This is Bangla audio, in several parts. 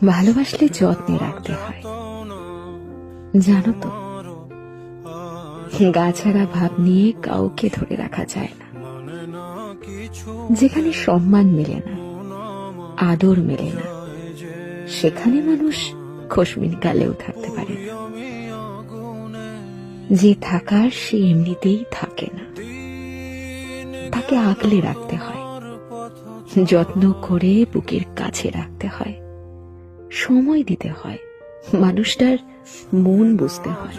ভালোবাসলে যত্নে রাখতে হয়। জানো তো, গাছাড়া ভাব নিয়ে কাউকে ধরে রাখা যায় না। যেখানে সম্মান মেলে না, আদর মেলে না, সেখানে মানুষ খোশমিন কালেও থাকতে পারে না। যে থাকার সে এমনিতেই থাকে না, তাকে আগলে রাখতে হয়, যত্ন করে বুকের কাছে রাখতে হয়, সময় দিতে হয়, মানুষটার মন বুঝতে হয়।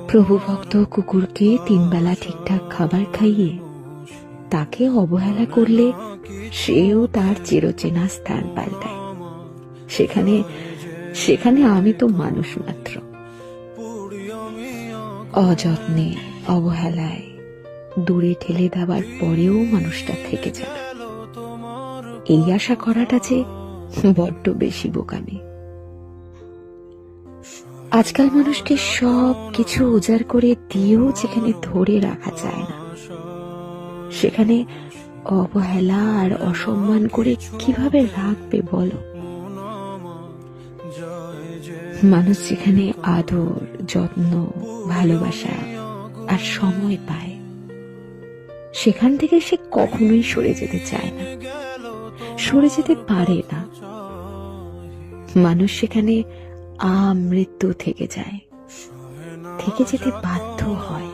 প্রভুভক্ত কুকুরকে 3 বেলা ঠিকঠাক খাবার খাইয়ে তাকে অবহেলা করলে সেও তার চিরচেনা স্থান পাল্টায়। সেখানে সেখানে আমি তো মানুষ মাত্র। অযত্নে, অবহেলায় দূরে ঠেলে দেওয়ার পরেও মানুষটা থেকে যাবে, এই আশা করাটা যে বড্ড বেশি বোকামি। আজকাল মানুষকে সব কিছু উজাড় করে দিয়েও যেখানে ধরে রাখা যায় না, সেখানে অবহেলা আর অসম্মান করে কিভাবে রাখবে বলো? মানুষ যেখানে আদর, যত্ন, ভালোবাসা আর সময় পায়, সেখান থেকে সে কখনোই সরে যেতে চায় না, সরে যেতে পারে না। মানুষ সেখানে আমৃত্যু থেকে যায়, থেকে যেতে বাধ্য হয়।